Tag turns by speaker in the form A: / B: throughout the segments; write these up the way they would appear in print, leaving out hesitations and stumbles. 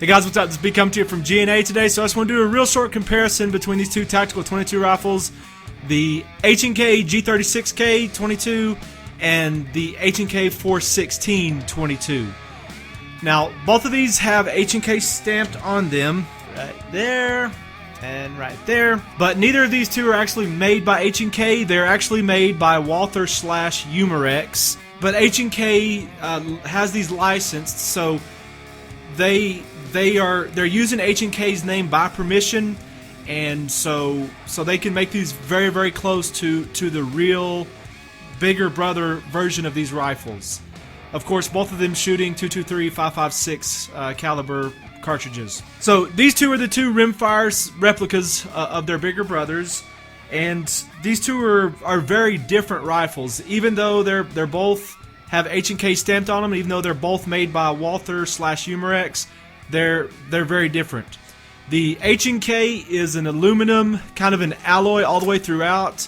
A: Hey guys, what's up? This is B coming to you from G&A today. So I just want to do a real short comparison between these two tactical 22 rifles, the H&K G36K 22 and the H&K 416 22. Now, both of these have H&K stamped on them, right there and right there. But neither of these two are actually made by H&K. They're actually made by Walther / Umarex. But H&K has these licensed, so they're using H&K's name by permission, and so they can make these very, very close to the real bigger brother version of these rifles. Of course, both of them shooting .223 5.56 caliber cartridges. So these two are the two rimfire replicas of their bigger brothers, and these two are very different rifles. Even though they're both have H&K stamped on them, even though they're both made by Walther / Umarex, they're very different. The H&K is an aluminum, kind of an alloy all the way throughout.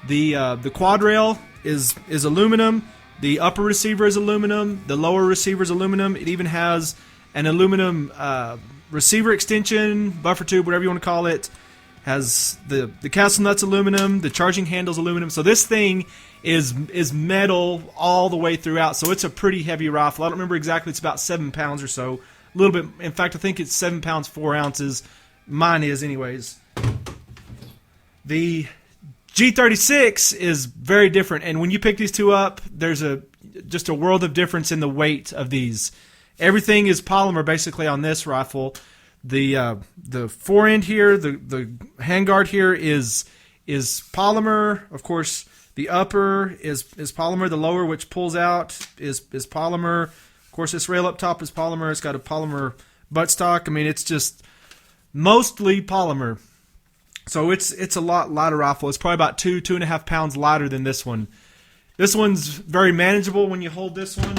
A: The quad rail is aluminum. The upper receiver is aluminum. The lower receiver is aluminum. It even has an aluminum receiver extension, buffer tube, whatever you want to call it. Has the castle nuts aluminum. The charging handles aluminum. So this thing is metal all the way throughout. So it's a pretty heavy rifle. I don't remember exactly. It's about 7 pounds or so. A little bit. In fact, I think it's 7 pounds 4 ounces. Mine is, anyways. The G36 is very different, and when you pick these two up, there's just a world of difference in the weight of these. Everything is polymer basically on this rifle. The fore end here, the handguard here is polymer. Of course, the upper is polymer. The lower, which pulls out, is polymer. Of course, this rail up top is polymer. It's got a polymer buttstock. I mean, it's just mostly polymer. So it's a lot lighter rifle. It's probably about 2.5 pounds lighter than this one. This one's very manageable when you hold this one,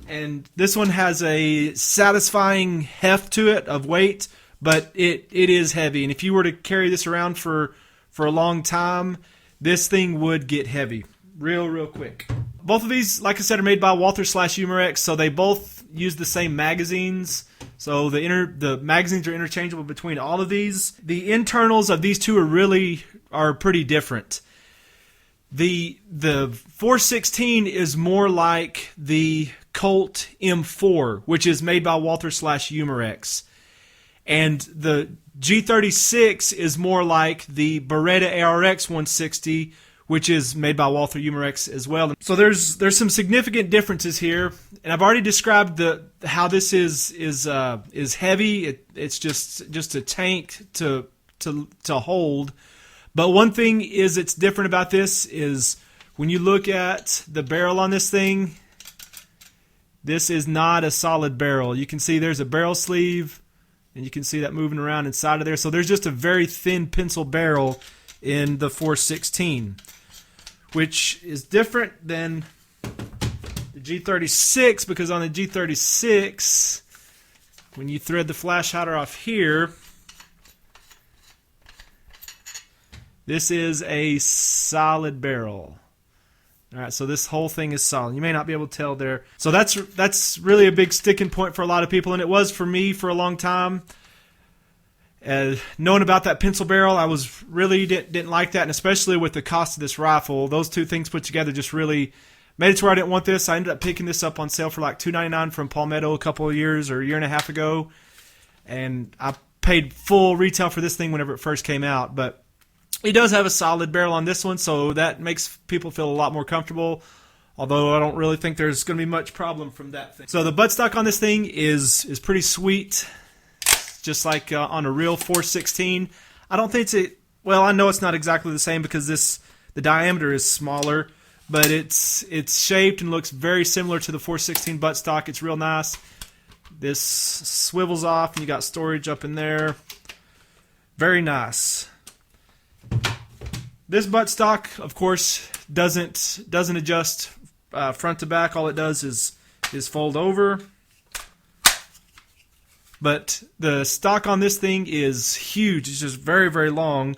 A: and this one has a satisfying heft to it of weight, but it is heavy. And if you were to carry this around for a long time, this thing would get heavy real quick. Both of these, like I said, are made by Walther / Umarex, so they both use the same magazines. So the magazines are interchangeable between all of these. The internals of these two are pretty different. The 416 is more like the Colt M4, which is made by Walther / Umarex. And the G36 is more like the Beretta ARX 160, which is made by Walther Umarex as well. So there's some significant differences here, and I've already described how this is heavy. It's just a tank to hold. But one thing it's different about this is when you look at the barrel on this thing, this is not a solid barrel. You can see there's a barrel sleeve, and you can see that moving around inside of there. So there's just a very thin pencil barrel in the 416. Which is different than the G36, because on the G36, when you thread the flash hider off here, this is a solid barrel. Alright, so this whole thing is solid. You may not be able to tell there. So that's really a big sticking point for a lot of people, and it was for me for a long time. Knowing about that pencil barrel, I was really didn't like that, and especially with the cost of this rifle, those two things put together just really made it to where I didn't want this. I ended up picking this up on sale for like $2.99 from Palmetto a couple of years or a year and a half ago, and I paid full retail for this thing whenever it first came out. But it does have a solid barrel on this one, so that makes people feel a lot more comfortable, although I don't really think there's going to be much problem from that thing. So the buttstock on this thing is pretty sweet. Just like on a real 416. I don't think well, I know it's not exactly the same because the diameter is smaller, but it's shaped and looks very similar to the 416 buttstock. It's real nice. This swivels off and you got storage up in there. Very nice. This buttstock, of course, doesn't adjust front to back. All it does is fold over. But the stock on this thing is huge. It's just very, very long,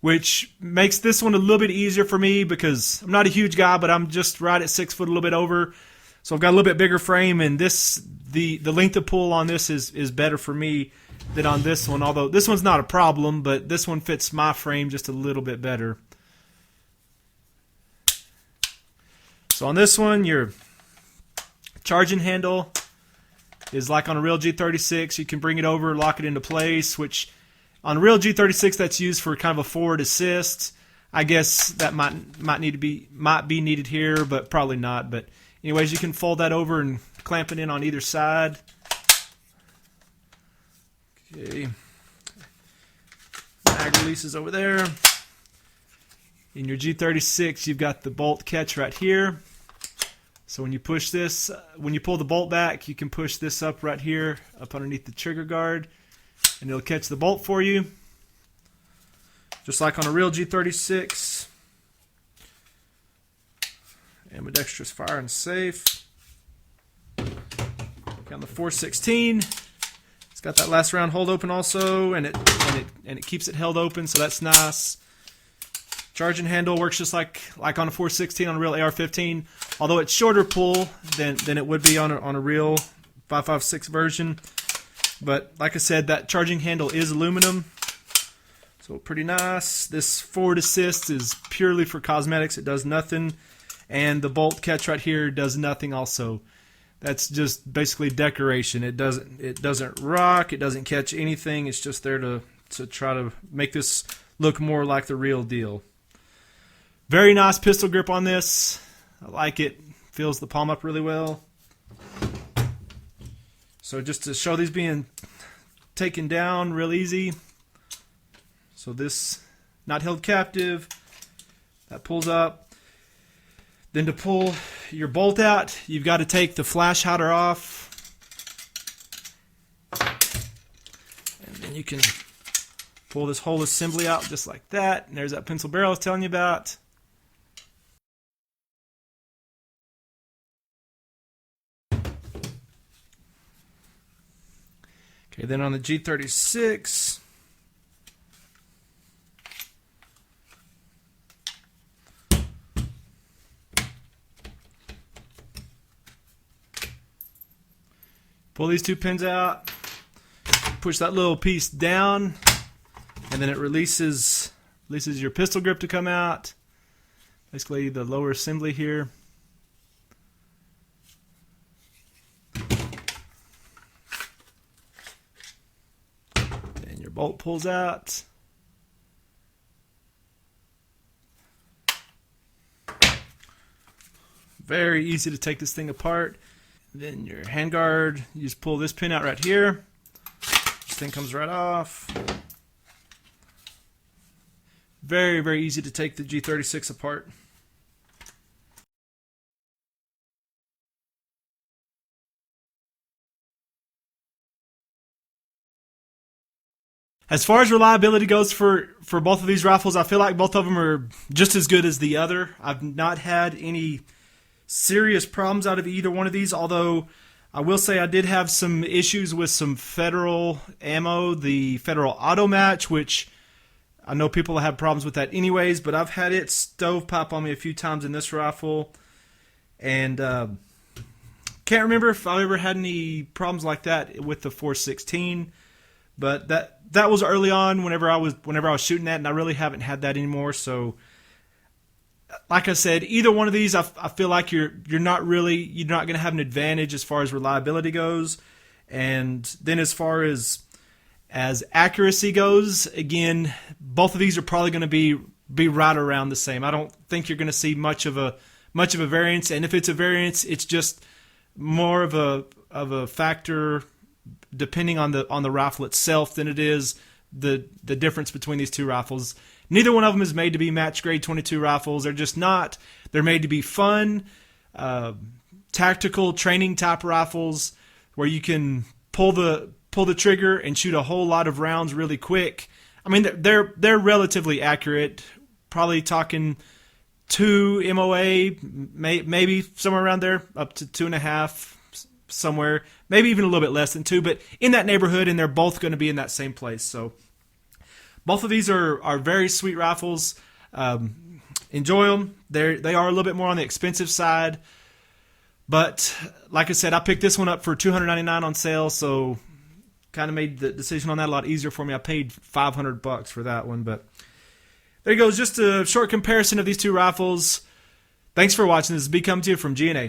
A: which makes this one a little bit easier for me because I'm not a huge guy, but I'm just right at 6 foot, a little bit over. So I've got a little bit bigger frame, and this the length of pull on this is better for me than on this one. Although this one's not a problem, but this one fits my frame just a little bit better. So on this one, your charging handle is like on a real G36. You can bring it over, lock it into place, which on a real G36 that's used for kind of a forward assist. I guess that might be needed here, but probably not. But anyways, you can fold that over and clamp it in on either side. Okay. Mag releases over there. In your G36, you've got the bolt catch right here. So when you push this, when you pull the bolt back, you can push this up right here, up underneath the trigger guard, and it'll catch the bolt for you. Just like on a real G36. Ambidextrous fire and safe. Okay, on the 416, it's got that last round hold open also, and it keeps it held open, so that's nice. Charging handle works just like on a 416 on a real AR-15, although it's shorter pull than it would be on a real 5.56 version. But like I said, that charging handle is aluminum, so pretty nice. This forward assist is purely for cosmetics. It does nothing, and the bolt catch right here does nothing also. That's just basically decoration. It doesn't rock. It doesn't catch anything. It's just there to try to make this look more like the real deal. Very nice pistol grip on this. I like it. Feels the palm up really well. So just to show these being taken down real easy. So this not held captive. That pulls up. Then to pull your bolt out, you've got to take the flash hider off. And then you can pull this whole assembly out just like that. And there's that pencil barrel I was telling you about. Okay, then on the G36, pull these two pins out, push that little piece down, and then it releases your pistol grip to come out. Basically the lower assembly here. And your bolt pulls out. Very easy to take this thing apart. Then your handguard, you just pull this pin out right here. This thing comes right off. Very, very easy to take the G36 apart. As far as reliability goes for both of these rifles, I feel like both of them are just as good as the other. I've not had any serious problems out of either one of these, although I will say I did have some issues with some Federal ammo, the Federal Auto Match, which I know people have problems with that anyways, but I've had it stovepipe on me a few times in this rifle, and can't remember if I ever had any problems like that with the 416, but that was early on whenever I was shooting that, and I really haven't had that anymore. So like I said, either one of these, I feel like you're not going to have an advantage as far as reliability goes. And then as far as accuracy goes, again, both of these are probably going to be right around the same. I don't think you're going to see much of a variance. And if it's a variance, it's just more of a factor depending on the rifle itself than it is the difference between these two rifles. Neither one of them is made to be match grade 22 rifles. They're just not. They're made to be fun, tactical training type rifles where you can pull the trigger and shoot a whole lot of rounds really quick. I mean, they're relatively accurate. Probably talking 2 MOA, maybe somewhere around there, up to 2.5 somewhere, maybe even a little bit less than 2, but in that neighborhood, and they're both going to be in that same place. So both of these are very sweet rifles. Enjoy them. They are a little bit more on the expensive side, But like I said, I picked this one up for $299 on sale, so kind of made the decision on that a lot easier for me. I paid $500 for that one, but there you go. Just a short comparison of these two rifles. Thanks for watching. This is B coming to you from G&A.